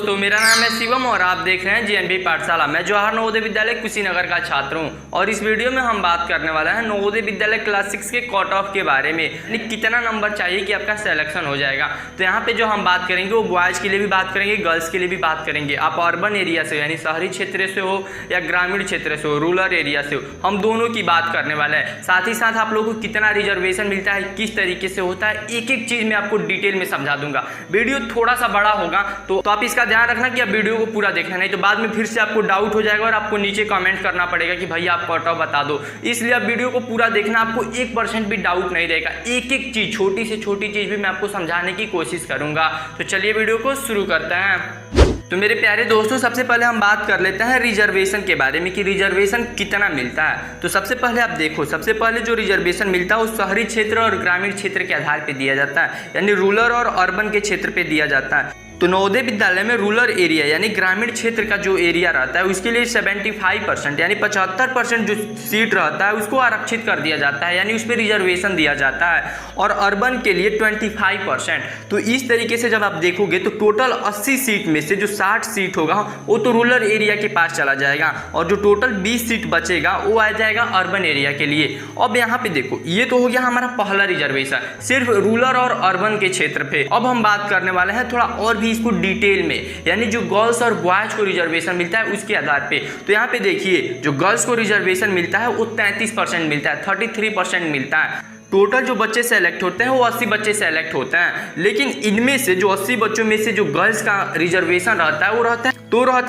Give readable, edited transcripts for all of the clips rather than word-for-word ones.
दोस्तों, मेरा नाम है शिवम और आप देख रहे हैं जेएनवी पाठशाला। मैं जवाहर नवोदय विद्यालय कुशीनगर का छात्र हूं और इस वीडियो में हम बात करने वाला है नवोदय विद्यालय क्लास 6 के कट ऑफ के बारे में, यानी कितना नंबर चाहिए कि आपका सिलेक्शन हो जाएगा। तो यहाँ पे जो हम बात करेंगे वो बॉयज़ के लिए भी बात करेंगे, गर्ल्स के लिए भी बात करेंगे। आप अर्बन एरिया से यानी शहरी क्षेत्र से हो या ग्रामीण क्षेत्र से हो, रूरल एरिया से हो, हम दोनों की बात करने वाला है। साथ ही साथ आप लोगों को कितना रिजर्वेशन मिलता है, किस तरीके से होता है, एक एक चीज़ मैं आपको डिटेल में समझा दूंगा। वीडियो थोड़ा सा बड़ा होगा तो आप इसका ध्यान रखना कि आप वीडियो को पूरा देखना, नहीं तो बाद में फिर से आपको डाउट हो जाएगा और आपको नीचे कमेंट करना पड़ेगा कि भाई आप कट ऑफ बता दो। इसलिए आप वीडियो को पूरा देखना, आपको 1% भी डाउट नहीं रहेगा। एक एक चीज़, छोटी से छोटी चीज़ भी मैं आपको समझाने की कोशिश करूंगा। तो चलिए वीडियो को शुरू करते हैं। तो मेरे प्यारे दोस्तों, सबसे पहले हम बात कर लेते हैं रिजर्वेशन के बारे में कि रिजर्वेशन कितना मिलता है। तो सबसे पहले आप देखो, सबसे पहले जो रिजर्वेशन मिलता है वो शहरी क्षेत्र और ग्रामीण क्षेत्र के आधार पर दिया जाता है, यानी रूरल और अर्बन के क्षेत्र पे दिया जाता है। तो नवोदय विद्यालय में रूरल एरिया यानी ग्रामीण क्षेत्र का जो एरिया रहता है उसके लिए 75% यानी 75% जो सीट रहता है उसको आरक्षित कर दिया जाता है, यानी उस पर रिजर्वेशन दिया जाता है। और अर्बन के लिए 25%। तो इस तरीके से जब आप देखोगे तो टोटल 80 सीट में से जो 60 सीट होगा वो तो रूरल एरिया के पास चला जाएगा और जो टोटल 20 सीट बचेगा वो आ जाएगा अर्बन एरिया के लिए। अब यहाँ पे देखो, ये तो हो गया हमारा पहला रिजर्वेशन सिर्फ रूरल और अर्बन के क्षेत्र पे। अब हम बात करने वाले हैं थोड़ा और भी इसको डिटेल में, यानी जो गर्ल्स और बॉयज को रिजर्वेशन मिलता है उसके आधार पे। तो यहाँ पे देखिए, जो गर्ल्स को रिजर्वेशन मिलता है वो 33% मिलता है, 33% मिलता है। टोटल जो बच्चे सेलेक्ट होते हैं वो 80 बच्चे सेलेक्ट होते हैं, लेकिन इनमें से जो 80 बच्चों में से जो गर्ल्स का रिजर्वेशन रहता है वो रहता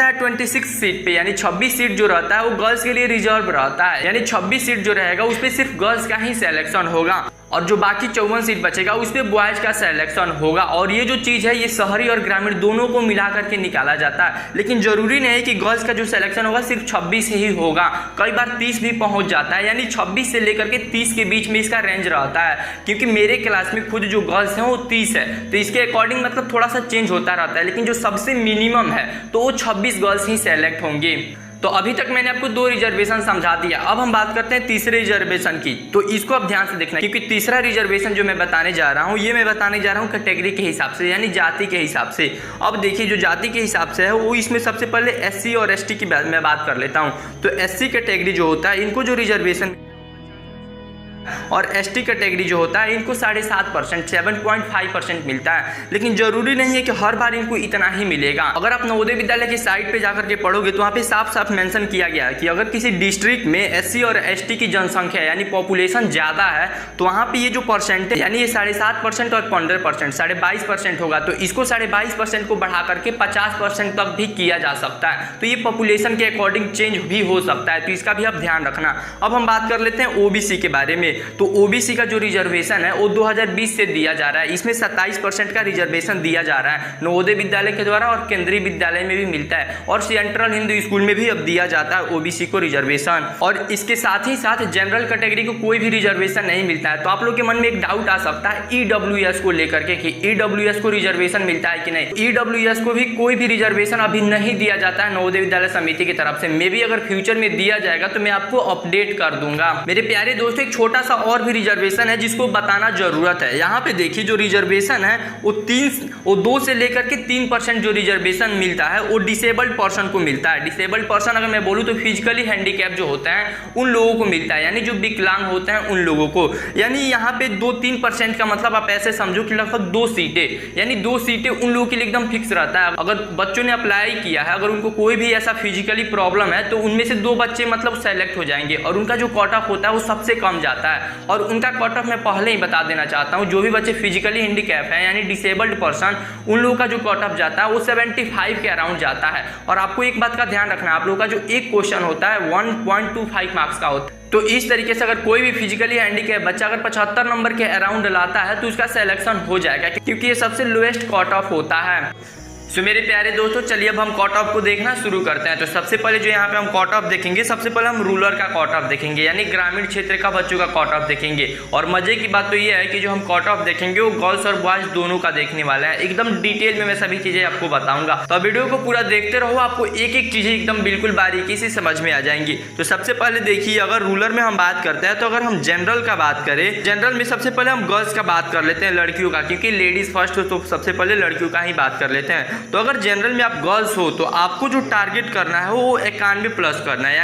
है 26 सीट पे, यानी 26 सीट जो रहता है वो गर्ल्स के लिए रिजर्व रहता है, यानी 26 सीट जो रहेगा उस पर सिर्फ गर्ल्स का ही सिलेक्शन होगा और जो बाकी 54 सीट बचेगा उस पर बॉयज का सिलेक्शन होगा। और ये जो चीज़ है ये शहरी और ग्रामीण दोनों को मिला करके निकाला जाता है, लेकिन जरूरी नहीं कि गर्ल्स का जो सिलेक्शन होगा सिर्फ 26 ही होगा, कई बार 30 भी पहुंच जाता है, यानी 26 से लेकर के 30 के बीच में इसका रेंज रहता है। क्योंकि मेरे क्लास में खुद जो गर्ल्स हैं वो 30 है, तो इसके अकॉर्डिंग मतलब थोड़ा सा चेंज होता रहता है, लेकिन जो सबसे मिनिमम है तो वो 26 गर्ल्स ही सेलेक्ट होंगे। तो अभी तक मैंने आपको 2 रिजर्वेशन समझा दिया। अब हम बात करते हैं तीसरे रिजर्वेशन की। तो इसको आप ध्यान से देखना, क्योंकि तीसरा रिजर्वेशन जो मैं बताने जा रहा हूँ ये मैं बताने जा रहा हूँ कैटेगरी के हिसाब से, यानी जाति के हिसाब से। अब देखिए, जो जाति के हिसाब से है वो इसमें सबसे पहले SC और ST की मैं बात कर लेता हूँ। तो SC कैटेगरी जो होता है इनको जो रिजर्वेशन और ST कैटेगरी जो होता है इनको 7.5% 7.5% मिलता है, लेकिन जरूरी नहीं है कि हर बार इनको इतना ही मिलेगा। अगर आप नवोदय विद्यालय की साइट पे जाकर के पढ़ोगे तो वहाँ पे साफ साफ मेंशन किया गया है कि अगर किसी डिस्ट्रिक्ट में SC और ST की जनसंख्या यानी पॉपुलेशन ज़्यादा है तो वहाँ पे ये जो परसेंटेज यानी ये 7.5% और 15% 22.5% होगा, तो इसको 22.5% को बढ़ा करके 50% तक भी किया जा सकता है। तो ये पॉपुलेशन के अकॉर्डिंग चेंज भी हो सकता है, तो इसका भी आप ध्यान रखना। अब हम बात कर लेते हैं OBC के बारे में। तो OBC का जो रिजर्वेशन है वो 2020 से दिया जा रहा है, इसमें 27% का रिजर्वेशन दिया जा रहा है नवोदय विद्यालय के द्वारा और केंद्रीय विद्यालय में भी मिलता है और सेंट्रल हिंदू स्कूल में भी अब दिया जाता है OBC को रिजर्वेशन। और इसके साथ ही साथ जनरल कैटेगरी को कोई भी रिजर्वेशन नहीं मिलता है। तो आप लोग के मन में एक डाउट आ सकता है EWS को लेकर के कि EWS को रिजर्वेशन मिलता है कि नहीं। EWS को भी कोई भी रिजर्वेशन अभी नहीं दिया जाता है नवोदय विद्यालय समिति की तरफ से। मे भी अगर फ्यूचर में दिया जाएगा तो मैं आपको अपडेट कर दूंगा। मेरे प्यारे दोस्तों, एक छोटा सा और भी रिजर्वेशन है जिसको बताना जरूरत है। यहाँ पे देखिए, जो रिजर्वेशन है वो 2 से लेकर के 3% जो रिजर्वेशन मिलता है वो डिसेबल्ड पर्सन को मिलता है। डिसेबल्ड पर्सन अगर मैं बोलूँ तो फिजिकली हैंडीकैप जो होता है उन लोगों को मिलता है, यानी जो विकलांग होते हैं उन लोगों को। यानी यहाँ पे 2-3% का मतलब आप ऐसे समझो कि लगभग 2 सीटें, यानी 2 सीटें उन लोगों के लिए एकदम फिक्स रहता है। अगर बच्चों ने अप्लाई किया है, अगर उनको कोई भी ऐसा फिजिकली प्रॉब्लम है तो उनमें से 2 बच्चे मतलब सेलेक्ट हो जाएंगे और उनका जो कट ऑफ होता है वो सबसे कम जाता है। और उनका कट ऑफ मैं पहले ही बता देना चाहता हूं, जो भी बच्चे फिजिकली हैंडीकैप हैं यानी डिसेबल्ड पर्सन, उन लोगों का जो कट ऑफ जाता है वो 75 के अराउंड जाता है। और आपको एक बात का ध्यान रखना है, आप लोगों का जो एक क्वेश्चन होता है 1.25 मार्क्स का होता है। तो इस तरीके से अगर कोई भी फिजिकली हैंडीकैप बच्चा अगर 75 नंबर के अराउंड लाता है तो उसका सिलेक्शन हो जाएगा, क्योंकि ये सबसे लोएस्ट कट ऑफ होता है। तो मेरे प्यारे दोस्तों, चलिए अब हम कट ऑफ को देखना शुरू करते हैं। तो सबसे पहले जो यहाँ पे हम कट ऑफ देखेंगे, सबसे पहले हम रूरल का कट ऑफ देखेंगे, यानी ग्रामीण क्षेत्र का बच्चों का कट ऑफ देखेंगे। और मजे की बात तो ये है कि जो हम कट ऑफ देखेंगे वो गर्ल्स और बॉयज दोनों का देखने वाला है। एकदम डिटेल में मैं सभी चीजें आपको बताऊंगा, तो वीडियो को पूरा देखते रहो, आपको एक एक चीजें एकदम बिल्कुल बारीकी से समझ में आ जाएंगी। तो सबसे पहले देखिए, अगर रूरल में हम बात करते हैं तो अगर हम जनरल का बात करें, जनरल में सबसे पहले हम गर्ल्स का बात कर लेते हैं, लड़कियों का, क्योंकि लेडीज फर्स्ट हो तो सबसे पहले लड़कियों का ही बात कर लेते हैं। तो अगर जनरल में आप गर्ल्स हो तो आपको जो टारगेट करना है वो 91 प्लस करना है,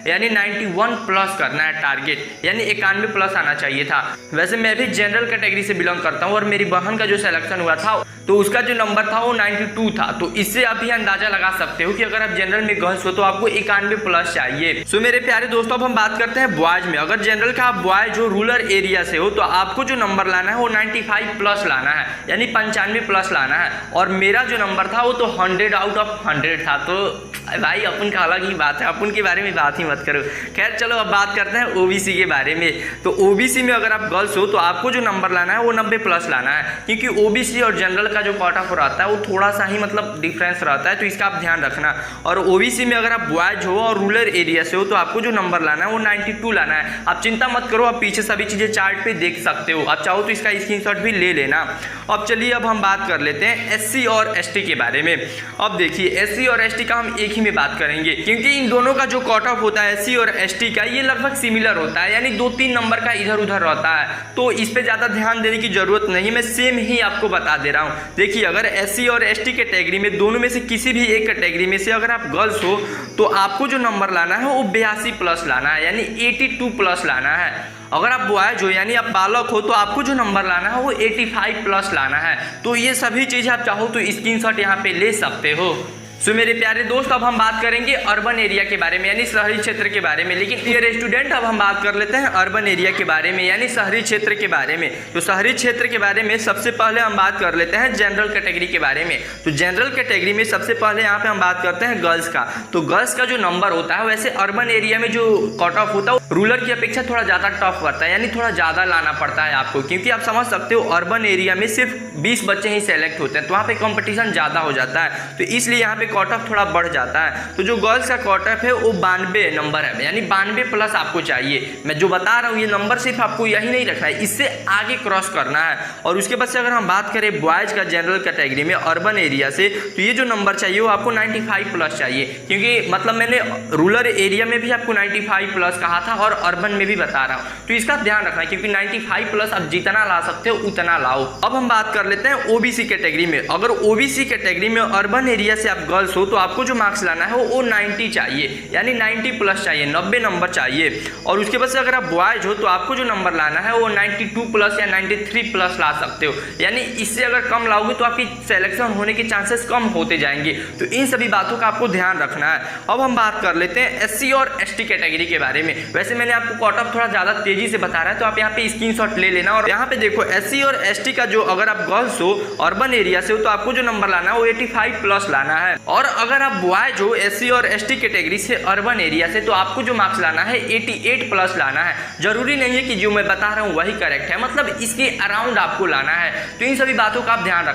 यानी 91 प्लस करना है टारगेट, यानी 91 प्लस आना चाहिए था। वैसे मैं भी जनरल कैटेगरी से बिलोंग करता हूँ और मेरी बहन का जो सिलेक्शन हुआ था तो उसका जो नंबर था वो 92 था। तो इससे आप भी अंदाजा लगा सकते हो कि अगर आप जनरल में गर्ल्स हो तो आपको 91 प्लस चाहिए। सो मेरे प्यारे दोस्तों, अब हम बात करते हैं बॉयज में। अगर जनरल का आप बॉय जो रूरल एरिया से हो तो आपको जो नंबर लाना है वो 95 प्लस लाना है, यानी 95 प्लस लाना है। और मेरा जो नंबर था वो तो 100 आउट ऑफ 100 था। तो भाई अपन का अलग ही बात है, अपन के बारे में बात ही मत करो। खैर चलो अब बात करते हैं ओबीसी के बारे में। तो ओबीसी में अगर आप गर्ल्स हो तो आपको जो नंबर लाना है वो 90 प्लस लाना है, क्योंकि ओबीसी और जनरल का जो कट ऑफ रहता है वो थोड़ा सा ही मतलब डिफरेंस रहता है, तो इसका आप ध्यान रखना। और ओबीसी में अगर आप बॉयज हो और रूरल एरिया से हो तो आपको जो नंबर लाना है वो 92 लाना है। आप चिंता मत करो, आप पीछे सभी चीज़ें चार्ट पे देख सकते हो, आप चाहो तो इसका स्क्रीनशॉट भी ले लेना। अब चलिए अब हम बात कर लेते हैं एससी और एसटी के बारे में। अब देखिए एससी और एसटी का हम एक ही में बात करेंगे, क्योंकि इन दोनों का जो कट ऑफ होता है एससी और एसटी का ये लगभग सिमिलर होता है, यानी 2-3 नंबर का इधर उधर रहता है। तो इस पे ज़्यादा ध्यान देने की जरूरत नहीं है, मैं सेम ही आपको बता दे रहा हूँ। देखिए अगर एससी और एसटी कैटेगरी में दोनों में से किसी भी एक कैटेगरी में से अगर आप गर्ल्स हो तो आपको जो नंबर लाना है वो 82 प्लस लाना है, यानी 82 प्लस लाना है। अगर आप बॉयज हो यानी आप बालक हो तो आपको जो नंबर लाना है वो 85 प्लस लाना है। तो ये सभी चीज़ें आप चाहो तो स्क्रीनशॉट यहाँ पे ले सकते हो। सो मेरे प्यारे दोस्त, अब हम बात करेंगे अर्बन एरिया के बारे में, यानी शहरी क्षेत्र के बारे में। लेकिन डियर स्टूडेंट, अब हम बात कर लेते हैं अर्बन एरिया के बारे में, यानी शहरी क्षेत्र के बारे में। तो शहरी क्षेत्र के बारे में सबसे पहले हम बात कर लेते हैं जनरल कैटेगरी के बारे में। तो जनरल कैटेगरी में सबसे पहले यहाँ पे हम बात करते हैं गर्ल्स का। तो गर्ल्स का जो नंबर होता है, वैसे अर्बन एरिया में जो कट ऑफ होता है रूरल की अपेक्षा थोड़ा ज़्यादा टफ पड़ता है, यानी थोड़ा ज़्यादा लाना पड़ता है आपको, क्योंकि आप समझ सकते हो अर्बन एरिया में सिर्फ 20 बच्चे ही सेलेक्ट होते हैं, तो वहाँ पे कंपटीशन ज़्यादा हो जाता है, तो इसलिए यहाँ पे कट ऑफ थोड़ा बढ़ जाता है। तो जो गर्ल्स का कट ऑफ है वो 92 नंबर है, यानी 92 प्लस आपको चाहिए। मैं जो बता रहा हूँ ये नंबर सिर्फ आपको यही नहीं रखना है, इससे आगे क्रॉस करना है। और उसके बाद से अगर हम बात करें बॉयज का जनरल कैटेगरी में अर्बन एरिया से, तो ये जो नंबर चाहिए वो आपको 95 प्लस चाहिए, क्योंकि मतलब मैंने रूरल एरिया में भी आपको 95 प्लस कहा था और अर्बन में भी बता रहा हूँ, तो इसका ध्यान रखना, क्योंकि 95 प्लस आप जितना ला सकते हो उतना लाओ। अब हम बात कर लेते हैं ओबीसी कैटेगरी में। अगर ओबीसी कैटेगरी में अर्बन एरिया से आप गर्ल्स हो तो आपको जो मार्क्स लाना है वो 90 चाहिए, यानी 90 प्लस चाहिए, 90 नंबर चाहिए। और उसके बाद से अगर आप बॉयज हो तो आपको जो नंबर लाना है वो 92 प्लस या 93 प्लस ला सकते हो, यानी इससे अगर कम लाओगे तो आपकी सिलेक्शन होने के चांसेस कम होते जाएंगे। तो इन सभी बातों का आपको ध्यान रखना है। अब हम बात कर लेते हैं एससी और एसटी कैटेगरी के बारे में। वैसे मैंने आपको कट ऑफ थोड़ा ज़्यादा तेजी से बता रहा है, तो आप यहाँ पे स्क्रीनशॉट ले लेना। और यहाँ पे देखो एससी और एसटी का जो अगर आप गर्ल्स हो अर्बन एरिया से हो तो आपको जो नंबर लाना है वो 85 प्लस लाना है। और अगर आप बॉयज हो एससी और एसटी कैटेगरी से अर्बन एरिया से तो आपको जो मार्क्स लाना है 88 प्लस लाना है। जरूरी नहीं है कि जो मैं बता रहा हूँ वही करेक्ट है, मतलब इसके अराउंड आपको लाना है। तो इन सभी बातों का आप ध्यान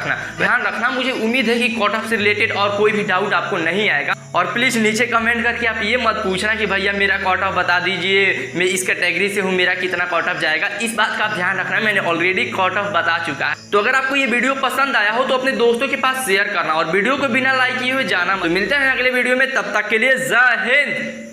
रखना। मुझे उम्मीद है कि कट ऑफ से रिलेटेड और कोई भी डाउट आपको नहीं आएगा। और प्लीज़ नीचे कमेंट करके आप ये मत पूछना कि भैया मेरा कट ऑफ बता दीजिए, मैं इस कैटेगरी से हूँ, मेरा कितना कट ऑफ जाएगा। इस बात का आप ध्यान रखना, मैंने ऑलरेडी कट ऑफ बता चुका है। तो अगर आपको ये वीडियो पसंद आया हो तो अपने दोस्तों के पास शेयर करना और वीडियो को बिना लाइक किए हुए जाना। तो मिलते हैं अगले वीडियो में, तब तक के लिए जय हिंद।